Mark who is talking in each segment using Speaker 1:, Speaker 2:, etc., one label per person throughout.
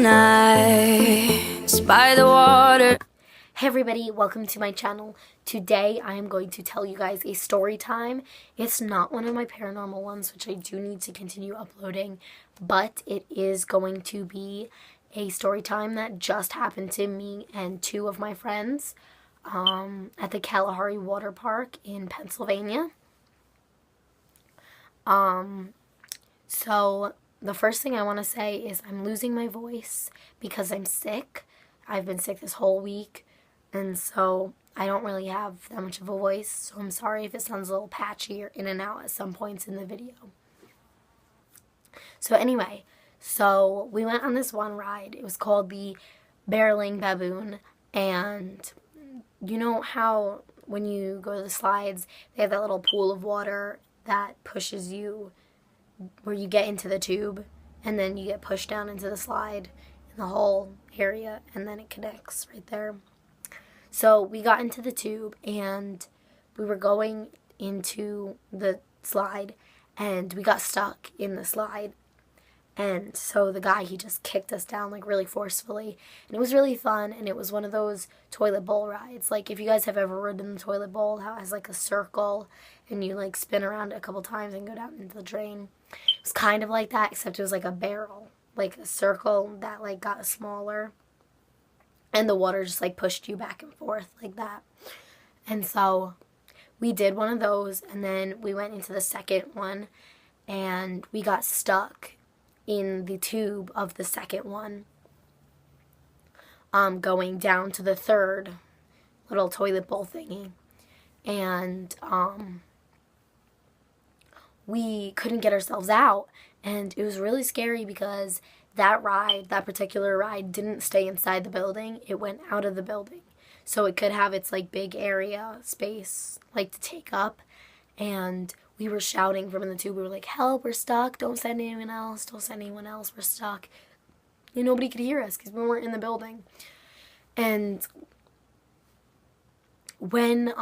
Speaker 1: nights by the water. Hey everybody, welcome to my channel. Today I am going to tell you guys a story time. It's not one of my paranormal ones, which I do need to continue uploading, but it is going to be a story time that just happened to me and two of my friends at the Kalahari water park in Pennsylvania. So the first thing I want to say is I'm losing my voice because I'm sick. I've been sick this whole week, and so I don't really have that much of a voice, so I'm sorry if it sounds a little patchy or in and out at some points in the video. So anyway, so we went on this one ride. It was called the Barreling Baboon, and you know how when you go to the slides, they have that little pool of water that pushes you, where you get into the tube and then you get pushed down into the slide in the whole area, and then it connects right there. So we got into the tube and we were going into the slide and we got stuck in the slide. And so the guy, he just kicked us down like really forcefully, and it was really fun. And it was one of those toilet bowl rides. Like if you guys have ever ridden the toilet bowl, how it has like a circle and you like spin around it a couple times and go down into the drain. It was kind of like that, except it was like a barrel, like a circle that like got smaller, and the water just like pushed you back and forth like that. And so we did one of those, and then we went into the second one and we got stuck in the tube of the second one, going down to the third little toilet bowl thingy. And we couldn't get ourselves out, and it was really scary because that particular ride didn't stay inside the building. It went out of the building, so it could have its like big area space like to take up. And we were shouting from the tube. We were like, help, we're stuck. Don't send anyone else. Don't send anyone else. We're stuck. And nobody could hear us because we weren't in the building. And when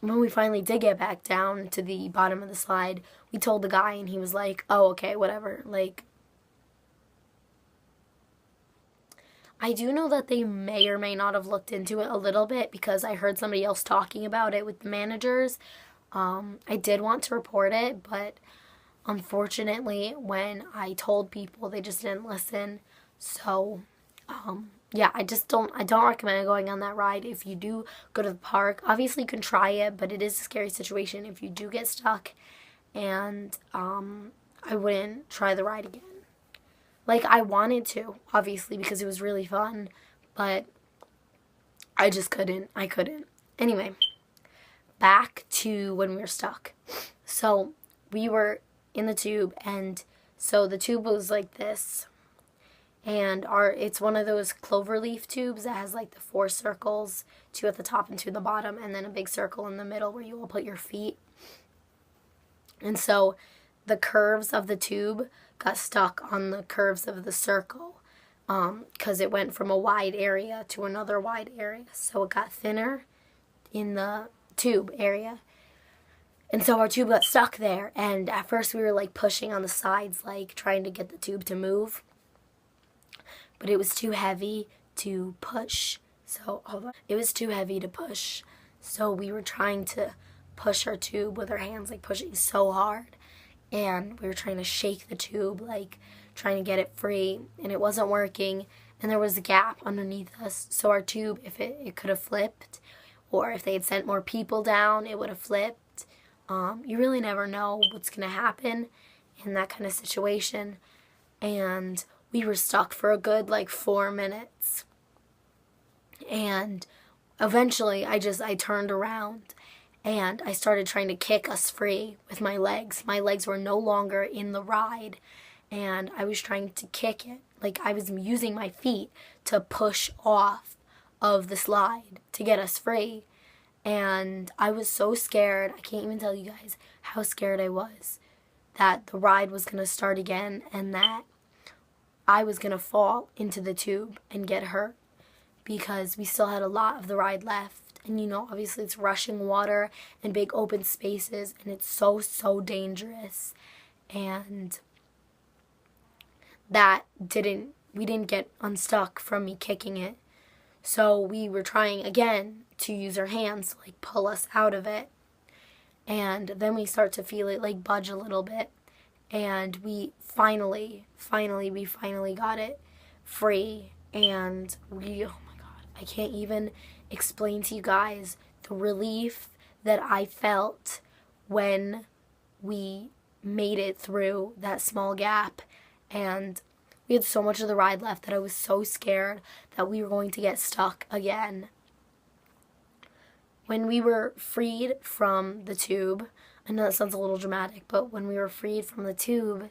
Speaker 1: we finally did get back down to the bottom of the slide, we told the guy, and he was like, oh, okay, whatever. Like, I do know that they may or may not have looked into it a little bit because I heard somebody else talking about it with the managers. I did want to report it, but unfortunately when I told people, they just didn't listen. So, yeah, I don't recommend going on that ride. If you do go to the park, obviously you can try it, but it is a scary situation if you do get stuck, and, I wouldn't try the ride again. Like, I wanted to, obviously, because it was really fun, but I just couldn't. I couldn't. Anyway, back to when we were stuck. So we were in the tube, and so the tube was like this, and it's one of those cloverleaf tubes that has like the 4 circles, 2 at the top and 2 at the bottom, and then a big circle in the middle where you will put your feet. And so the curves of the tube got stuck on the curves of the circle, because it went from a wide area to another wide area, so it got thinner in the tube area. And so our tube got stuck there, and at first we were like pushing on the sides, like trying to get the tube to move, but it was too heavy to push. So hold on, it was too heavy to push, so we were trying to push our tube with our hands, like pushing so hard, and we were trying to shake the tube, like trying to get it free, and it wasn't working, and there was a gap underneath us, so our tube, if it could have flipped, or if they had sent more people down, it would have flipped. You really never know what's going to happen in that kind of situation. And we were stuck for a good like 4 minutes. And eventually I turned around and I started trying to kick us free with my legs. My legs were no longer in the ride, and I was trying to kick it. Like I was using my feet to push off of the slide to get us free. And I was so scared. I can't even tell you guys how scared I was that the ride was going to start again and that I was going to fall into the tube and get hurt, because we still had a lot of the ride left. And you know, obviously it's rushing water and big open spaces, and it's so dangerous. And that didn't we didn't get unstuck from me kicking it. So we were trying again to use our hands to like pull us out of it. And then we start to feel it like budge a little bit. And we finally got it free. And oh my God, I can't even explain to you guys the relief that I felt when we made it through that small gap. And we had so much of the ride left that I was so scared that we were going to get stuck again. When we were freed from the tube, I know that sounds a little dramatic, but when we were freed from the tube,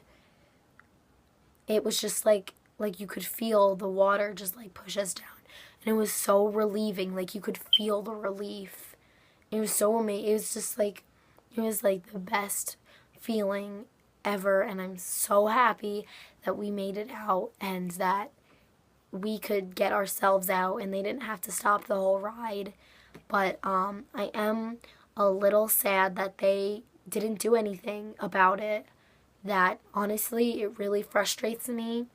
Speaker 1: it was just like you could feel the water just like push us down. And it was so relieving, like you could feel the relief. It was so amazing. It was just like, it was like the best feeling ever, and I'm so happy that we made it out and that we could get ourselves out and they didn't have to stop the whole ride. But I am a little sad that they didn't do anything about it. That honestly, it really frustrates me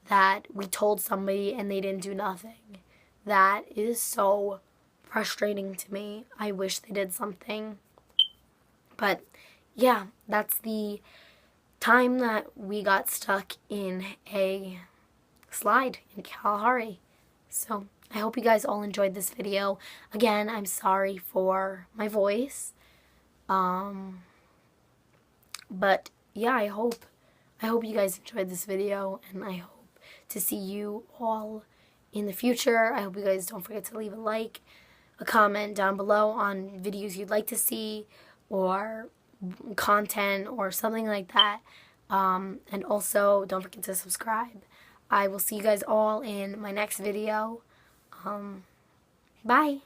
Speaker 1: that we told somebody and they didn't do nothing. That is so frustrating to me. I wish they did something. But yeah, that's the time that we got stuck in a slide in Kalahari. So I hope you guys all enjoyed this video. Again, I'm sorry for my voice. But yeah, I hope you guys enjoyed this video, and I hope to see you all in the future. I hope you guys don't forget to leave a like, a comment down below on videos you'd like to see, or content or something like that. And also, don't forget to subscribe. I will see you guys all in my next video. Bye.